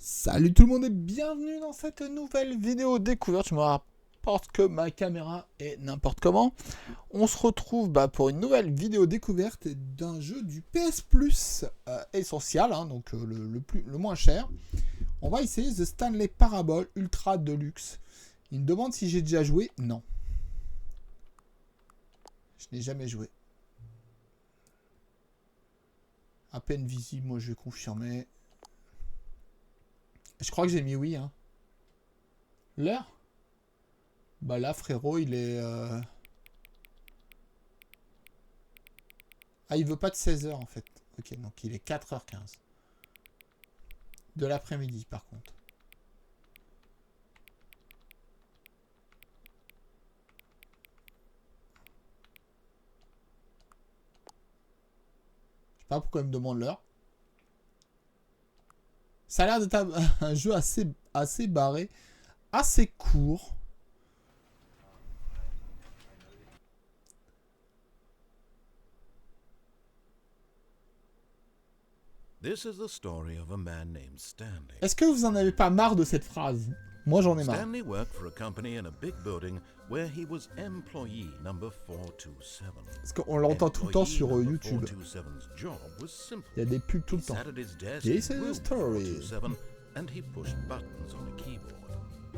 Salut tout le monde et bienvenue dans cette nouvelle vidéo découverte. Je me rapporte que ma caméra est n'importe comment. On se retrouve pour une nouvelle vidéo découverte d'un jeu du PS Plus essentiel, hein, donc le moins cher. On va essayer The Stanley Parable Ultra Deluxe. Il me demande si j'ai déjà joué. Non. Je n'ai jamais joué. À peine visible, moi je vais confirmer. Je crois que j'ai mis oui. Hein. L'heure ? Bah là, frérot, il est... Ah, il veut pas de 16h en fait. Ok, donc il est 4h15. De l'après-midi, par contre. Je sais pas pourquoi il me demande l'heure. Ça a l'air d'être un jeu assez barré, assez court. Est-ce que vous en avez pas marre de cette phrase? Moi j'en ai marre. Stanley worked for a company in a big building where he was employee number 427. Parce qu'on l'entend tout le temps sur YouTube. Il y a des pubs tout le temps. This is a story. And he pushed buttons on a keyboard.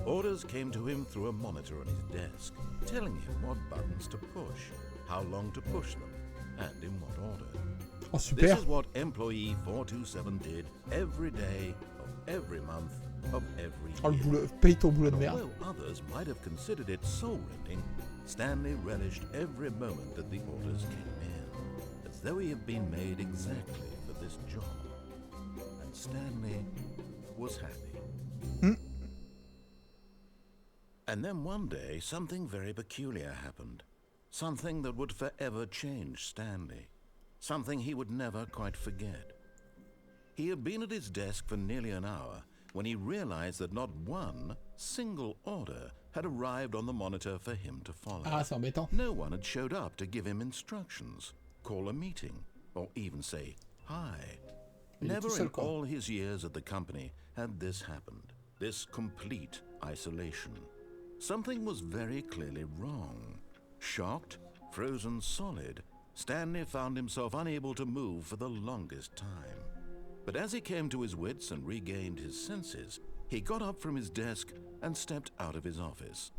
Orders came to him through a monitor on his desk, telling him what buttons to push, how long to push them, and in what order. Oh super. This is what employee 427 did every day of every month of every year. Oh le boulot, paye ton boulot de merde. Although others might have considered it soul-rending, Stanley relished every moment that the orders came in, as though he had been made exactly for this job. And Stanley was happy. And then one day, something very peculiar happened. Something that would forever change Stanley. Something he would never quite forget. He had been at his desk for nearly an hour when he realized that not one single order had arrived on the monitor for him to follow. Ah, c'est embêtant. No one had showed up to give him instructions, call a meeting, or even say hi. Never in all his years at the company had this happened, this complete isolation. Something was very clearly wrong. Shocked, frozen solid, Stanley found himself unable to move for the longest time. But as he came to his wits and regained his senses, he got up from his desk and stepped out of his office.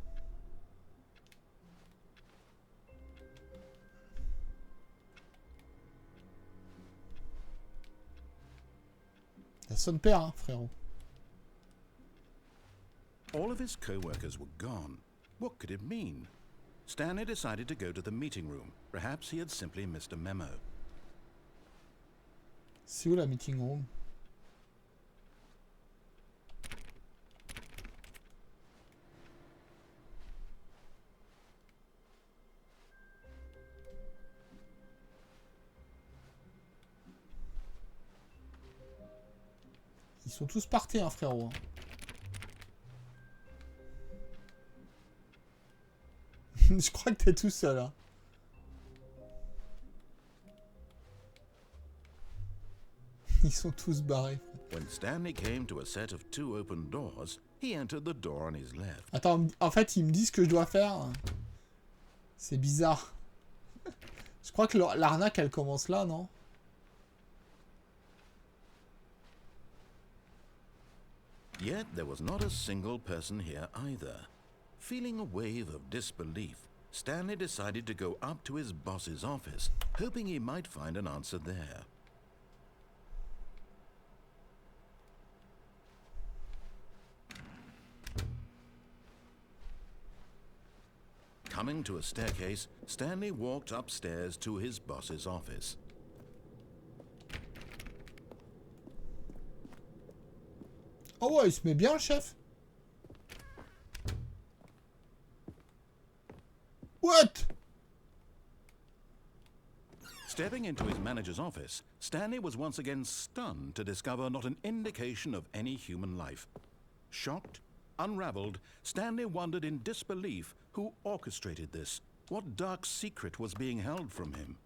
Ça sonne père, hein, frérot. All of his co-workers were gone. What could it mean? Stanley decided to go to the meeting room. Perhaps he had simply missed a memo. C'est où la meeting room? Ils sont tous partis, hein, frérot. Je crois que t'es tout seul, hein. Ils sont tous barrés. When Stanley came to a set of 2 open doors, he entered the door on his left. Attends, en fait, ils me disent ce que je dois faire. C'est bizarre. Je crois que l'arnaque, elle commence là, non? Yet there was not a single person here either. Feeling a wave of disbelief, Stanley decided to go up to his boss's office, hoping he might find an answer there. Coming to a staircase, Stanley walked upstairs to his boss's office. Oh ouais, il se met bien, le chef. What? Stepping into his manager's office, Stanley was once again stunned to discover not an indication of any human life. Shocked, unraveled, Stanley wondered in disbelief who orchestrated this, what dark secret was being held from him.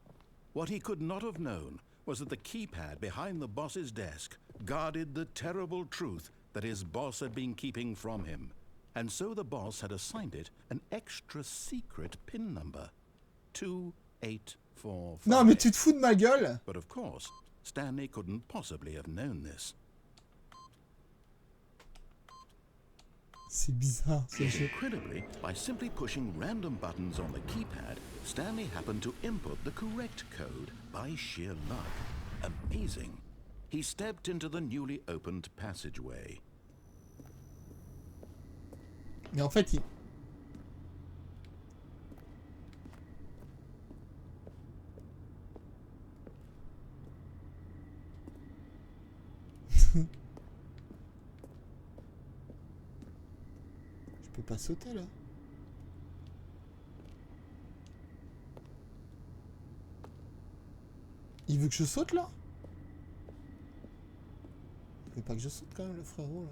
What he could not have known was that the keypad behind the boss's desk guarded the terrible truth that his boss had been keeping from him, and so the boss had assigned it an extra secret PIN number, 2845. Non, mais tu te fous de ma gueule? But of course, Stanley couldn't possibly have known this. C'est bizarre, ce jeu. Incredibly, by simply pushing random buttons on the keypad, Stanley happened to input the correct code by sheer luck. Amazing. He stepped into the newly opened passageway. Mais en fait, il... Je peux pas sauter là. Il veut que je saute là? Il veut pas que je saute quand même le frérot là.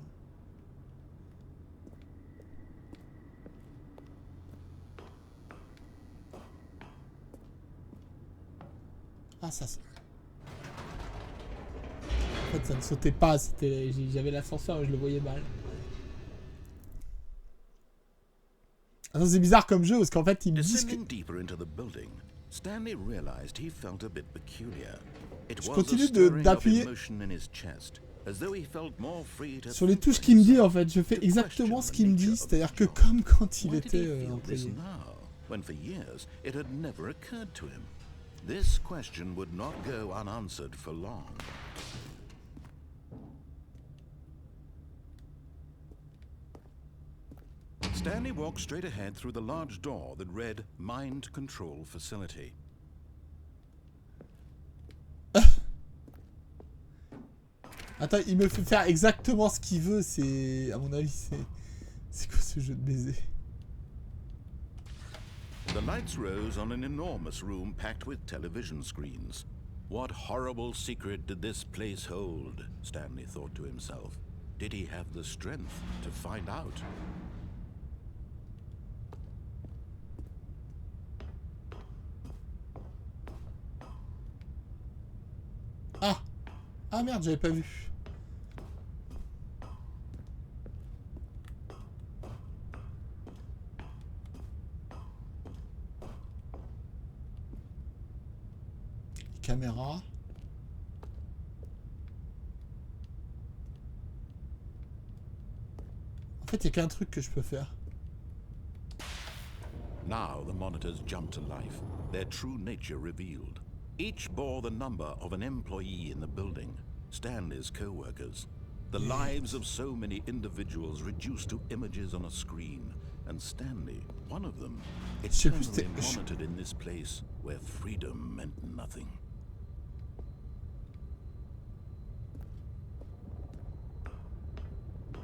Ah ça c'est... En fait ça ne sautait pas, c'était... J'avais l'ascenseur et je le voyais mal. Ah, c'est bizarre comme jeu parce qu'en fait ils me disent que... Stanley realized he felt a bit peculiar. It Je was continue a stirring of d'appuyer emotion in his chest, as though he felt more free to sur les think touches for qu'il me dit himself, en fait. Je fais to exactement question ce the qu'il me nature dit, of c'est-à-dire his que job. comme quand il Why did he était feel this employé. now, when for years it had never occurred to him? This question would not go unanswered for long. Stanley walked straight ahead through the large door that read Mind Control Facility. Attends, il me fait faire exactement ce qu'il veut, c'est... À mon avis, c'est... C'est quoi ce jeu de baiser? The lights rose on an enormous room packed with television screens. What horrible secret did this place hold? Stanley thought to himself. Did he have the strength to find out? Ah! Ah merde, j'avais pas vu. Caméra. En fait, il y a qu'un truc que je peux faire. Now the monitors jumped to life, their true nature revealed. Each bore the number of an employee in the building, Stanley's co-workers. The lives of so many individuals reduced to images on a screen, and Stanley, one of them, eternally monitored in this place where freedom meant nothing.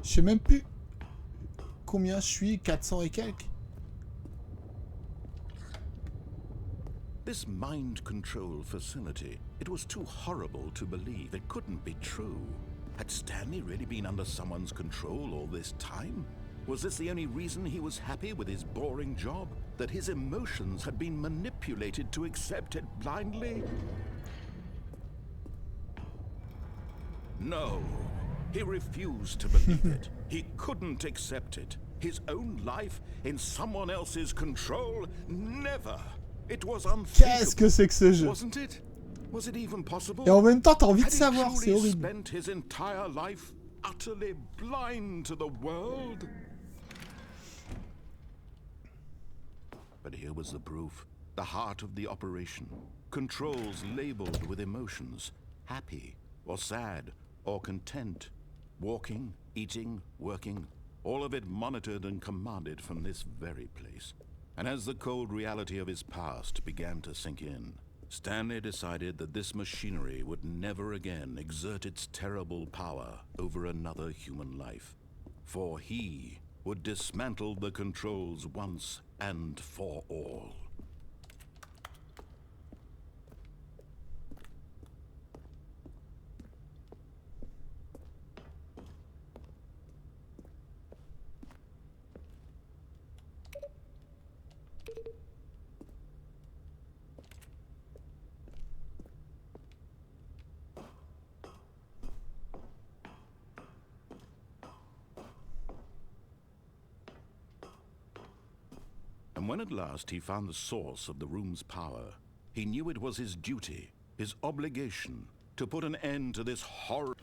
Je sais même plus combien je suis, 400 et quelques. This mind control facility, it was too horrible to believe. It couldn't be true. Had Stanley really been under someone's control all this time? Was this the only reason he was happy with his boring job? That his emotions had been manipulated to accept it blindly? No. He refused to believe it. He couldn't accept it. His own life in someone else's control? Never. It was unthinkable. Qu'est-ce que c'est que ce jeu? Wasn't it? Was it even possible? Et en même temps, t'as envie de Had he savoir, c'est truly horrible. spent his entire life utterly blind to the world? But here was the proof. The heart of the operation. Controls labeled with emotions. Happy, or sad, or content. Walking, eating, working. All of it monitored and commanded from this very place. And as the cold reality of his past began to sink in, Stanley decided that this machinery would never again exert its terrible power over another human life. For he would dismantle the controls once and for all. And when at last he found the source of the room's power, he knew it was his duty, his obligation, to put an end to this horror.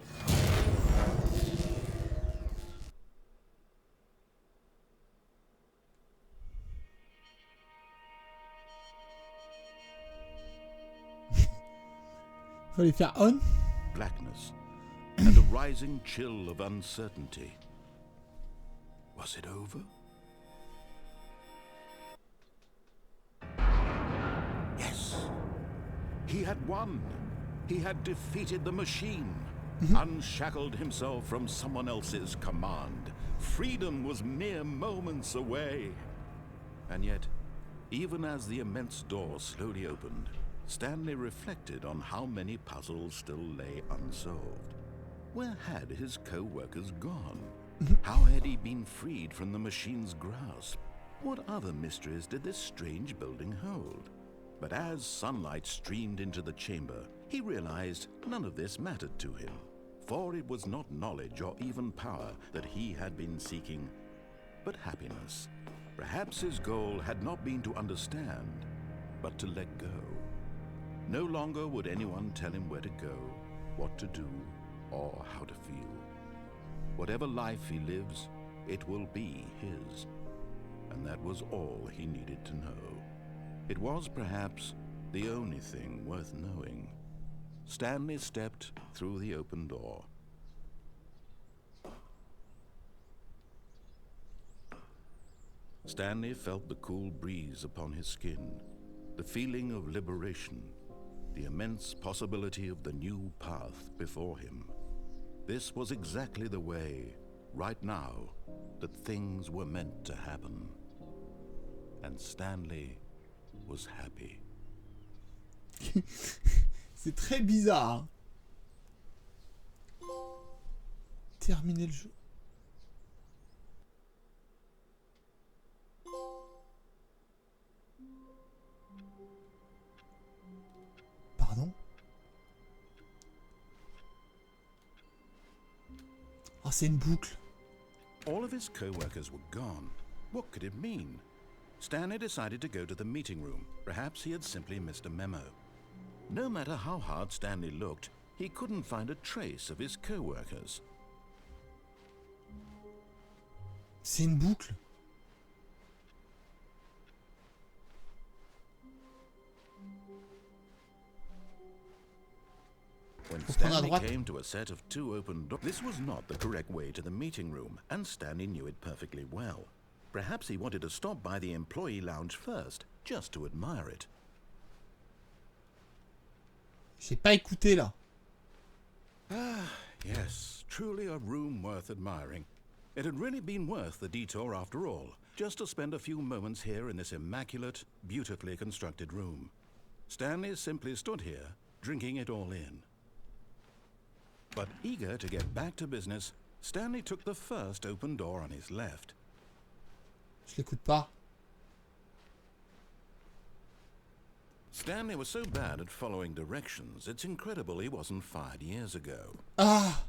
Fallait faire on. Blackness and a rising chill of uncertainty. Was it over? Yes. He had won. He had defeated the machine, unshackled himself from someone else's command. Freedom was mere moments away. And yet, even as the immense door slowly opened, Stanley reflected on how many puzzles still lay unsolved. Where had his co-workers gone? How had he been freed from the machine's grasp? What other mysteries did this strange building hold? But as sunlight streamed into the chamber, he realized none of this mattered to him, for it was not knowledge or even power that he had been seeking, but happiness. Perhaps his goal had not been to understand, but to let go. No longer would anyone tell him where to go, what to do, or how to feel. Whatever life he lives, it will be his. And that was all he needed to know. It was perhaps the only thing worth knowing. Stanley stepped through the open door. Stanley felt the cool breeze upon his skin, the feeling of liberation, the immense possibility of the new path before him. This was exactly the way, right now, that things were meant to happen. And Stanley was happy. C'est très bizarre. Hein. Terminer le jeu. Pardon? Ah, c'est une boucle. All of his co-workers were gone. What could it mean? Stanley decided to go to the meeting room. Perhaps he had simply missed a memo. No matter how hard Stanley looked, he couldn't find a trace of his co-workers. C'est une boucle. When Stanley came to a set of two open doors, this was not the correct way to the meeting room, and Stanley knew it perfectly well. Perhaps he wanted to stop by the employee lounge first, just to admire it. J'ai pas écouté là. Ah, yes, truly a room worth admiring. It had really been worth the detour after all, just to spend a few moments here in this immaculate, beautifully constructed room. Stanley simply stood here, drinking it all in. But eager to get back to business, Stanley took the first open door on his left. Je l'écoute pas. Stanley was so bad at following directions, it's incredible he wasn't fired years ago. Ah!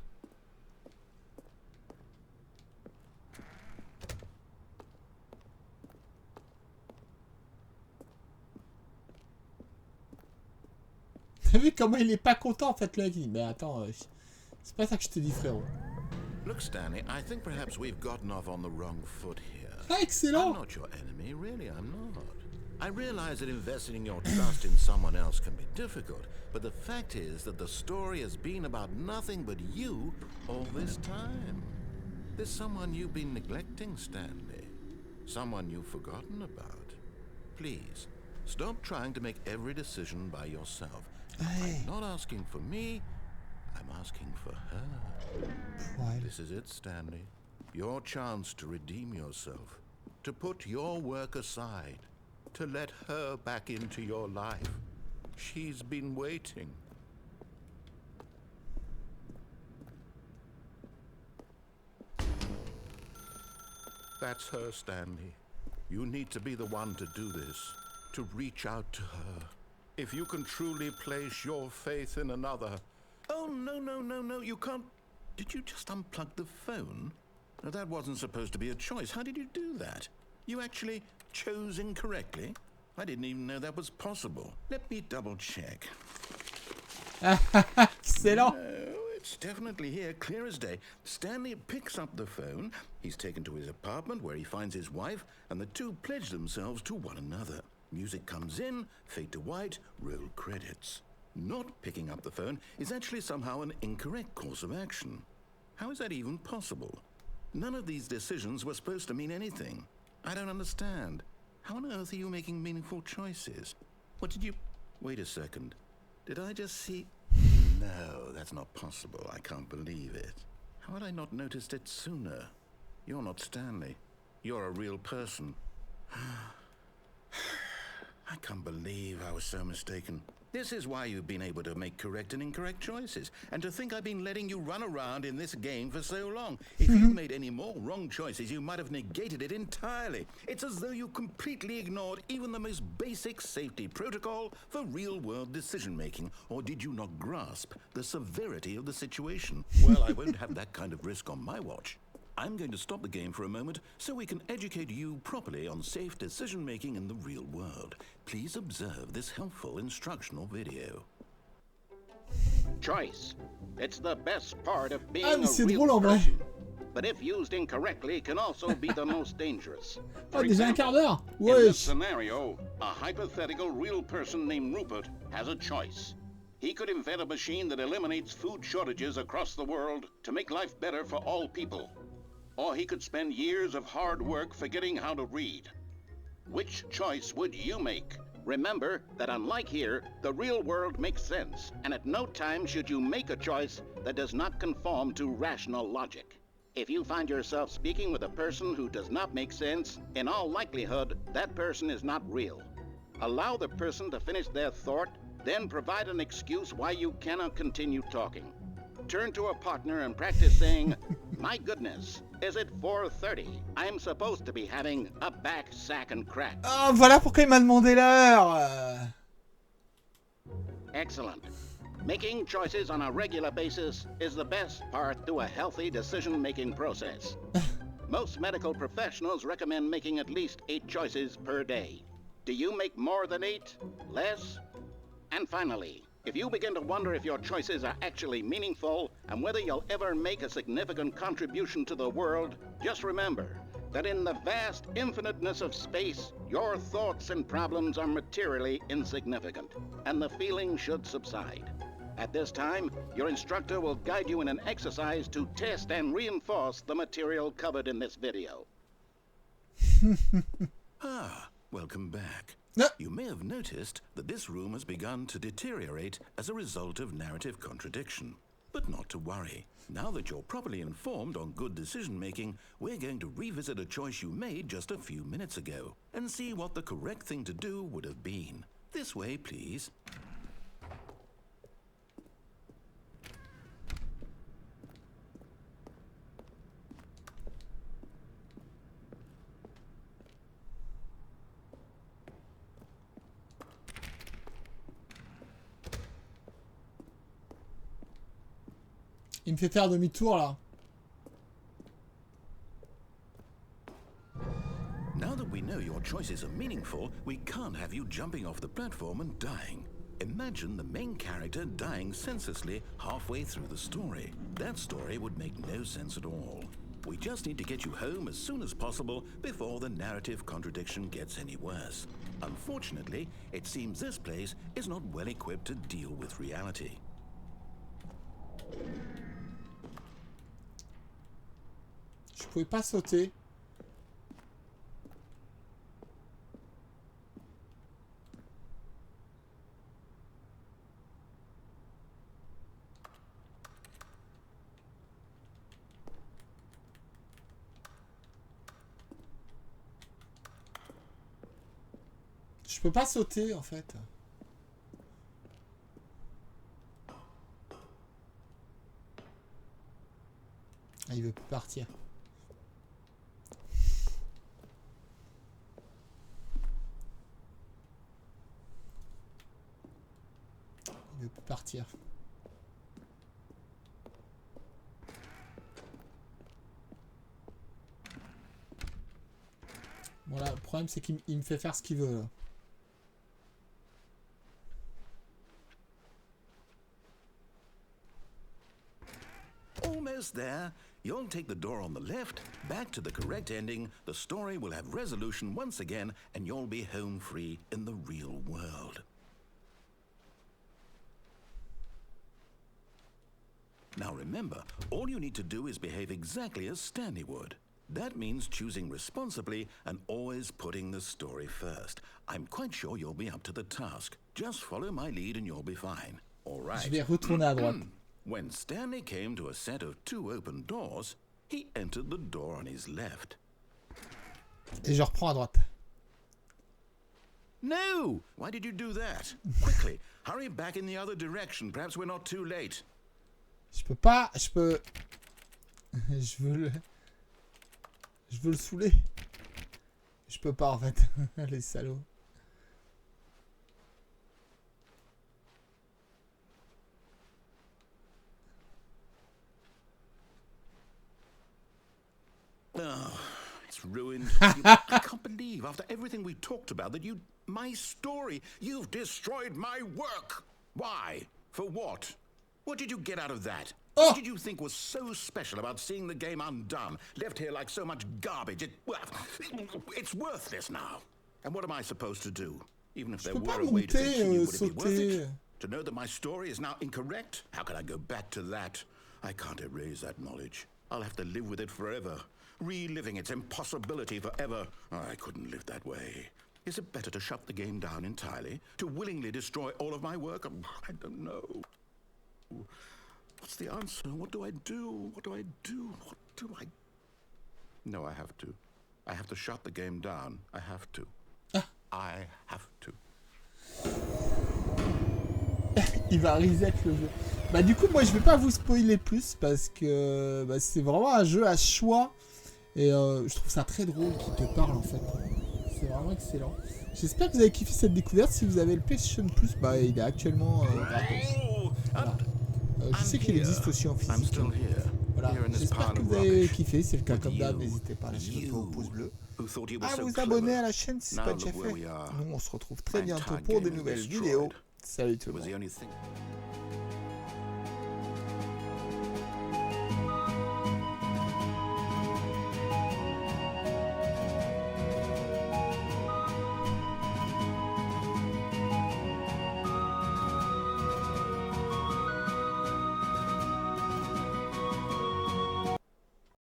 T'as vu comment il est pas content en fait le mec? Mais attends, c'est pas ça que je te dis frérot. Look, Stanley, I think perhaps we've gotten off on the wrong foot here. Ah, excellent! I'm not your enemy, really, I'm not. I realize that investing your trust in someone else can be difficult, but the fact is that the story has been about nothing but you all this time. There's someone you've been neglecting, Stanley. Someone you've forgotten about. Please, stop trying to make every decision by yourself. Hey. I'm not asking for me, I'm asking for her. Ouais. This is it, Stanley. Your chance to redeem yourself. To put your work aside. To let her back into your life. She's been waiting. That's her, Stanley. You need to be the one to do this. To reach out to her. If you can truly place your faith in another. Oh, no, you can't. Did you just unplug the phone? No, that wasn't supposed to be a choice. How did you do that? You actually chose incorrectly? I didn't even know that was possible. Let me double check. Excellent. No, it's definitely here, clear as day. Stanley picks up the phone. He's taken to his apartment where he finds his wife, and the two pledge themselves to one another. Music comes in, fade to white, roll credits. Not picking up the phone is actually somehow an incorrect course of action. How is that even possible? None of these decisions were supposed to mean anything. I don't understand. How on earth are you making meaningful choices? What did you... Wait a second. Did I just see... No, that's not possible. I can't believe it. How had I not noticed it sooner? You're not Stanley. You're a real person. I can't believe I was so mistaken. This is why you've been able to make correct and incorrect choices. And to think I've been letting you run around in this game for so long. If you made any more wrong choices, you might have negated it entirely. It's as though you completely ignored even the most basic safety protocol for real-world decision-making. Or did you not grasp the severity of the situation? Well, I won't have that kind of risk on my watch. I'm going to stop the game for a moment so we can educate you properly on safe decision-making in the real world. Please observe this helpful instructional video. Choice. It's the best part of being Ah, mais a c'est real drôle en vrai. person. But if used incorrectly, can also be the most dangerous. Ah, For déjà un example, quart d'heure. in this Wesh. scenario, a hypothetical real person named Rupert has a choice. He could invent a machine that eliminates food shortages across the world to make life better for all people. Or he could spend years of hard work forgetting how to read. Which choice would you make? Remember that unlike here, the real world makes sense, and at no time should you make a choice that does not conform to rational logic. If you find yourself speaking with a person who does not make sense, in all likelihood, that person is not real. Allow the person to finish their thought, then provide an excuse why you cannot continue talking. Turn to a partner and practice saying, "My goodness, is it 4:30? I'm supposed to be having a back, sack, and crack." Ah, voilà pourquoi il m'a demandé l'heure. Excellent. Making choices on a regular basis is the best part to a healthy decision-making process. Most medical professionals recommend making at least 8 choices per day. Do you make more than 8? Less? And finally, if you begin to wonder if your choices are actually meaningful and whether you'll ever make a significant contribution to the world, just remember that in the vast infiniteness of space, your thoughts and problems are materially insignificant, and the feeling should subside. At this time, your instructor will guide you in an exercise to test and reinforce the material covered in this video. Welcome back. No. You may have noticed that this room has begun to deteriorate as a result of narrative contradiction. But not to worry. Now that you're properly informed on good decision-making, we're going to revisit a choice you made just a few minutes ago and see what the correct thing to do would have been. This way, please. Il me fait faire demi-tour là. Now that we know your choices are meaningful, we can't have you jumping off the platform and dying. Imagine the main character dying senselessly halfway through the story. That story would make no sense at all. We just need to get you home as soon as possible before the narrative contradiction gets any worse. Unfortunately, it seems this place is not well equipped to deal with reality. Je pouvais pas sauter. Je peux pas sauter en fait. Ah, il veut plus partir. Il veut plus partir. Voilà, problème, c'est qu'il me fait faire ce qu'il veut, là. Almost there. You'll take the door on the left, back to the correct ending, the story will have resolution once again, and you'll be home free in the real world. Now remember, all you need to do is behave exactly as Stanley would. That means choosing responsibly and always putting the story first. I'm quite sure you'll be up to the task. Just follow my lead and you'll be fine. All right. Je vais retourner à droite. When Stanley came to a set of 2 open doors, he entered the door on his left. Et je reprends à droite. No! Why did you do that? Quickly, hurry back in the other direction. Perhaps we're not too late. Je peux pas, je peux... Je veux le saouler. Je peux pas en fait. Les salauds. Oh, it's ruined. I can't believe, after everything we talked about, that you... My story. You've destroyed my work. Why? For what? What did you get out of that? Oh. What did you think was so special about seeing the game undone, left here like so much garbage? It's worthless now. And what am I supposed to do? Even if there were a way to continue, would it be worth it? To know that my story is now incorrect? How can I go back to that? I can't erase that knowledge. I'll have to live with it forever. Reliving its impossibility forever. I couldn't live that way. Is it better to shut the game down entirely? To willingly destroy all of my work? I don't know. What's the answer? What do I do? What do I do? What do I... No, I have to. I have to shut the game down. I have to. I have to. Il va reset le jeu. Bah du coup, moi je vais pas vous spoiler plus parce que bah, c'est vraiment un jeu à choix. Et je trouve ça très drôle qu'il te parle en fait. C'est vraiment excellent. J'espère que vous avez kiffé cette découverte. Si vous avez le PlayStation Plus, bah il est actuellement gratos. Voilà. Je sais qu'il existe aussi en physique. Voilà. J'espère que vous avez kiffé. Si c'est le cas comme d'hab, n'hésitez pas à lâcher votre pouce bleu. À vous abonner à la chaîne si ce n'est pas déjà fait. Nous on se retrouve très bientôt pour de nouvelles vidéos. Salut tout le monde.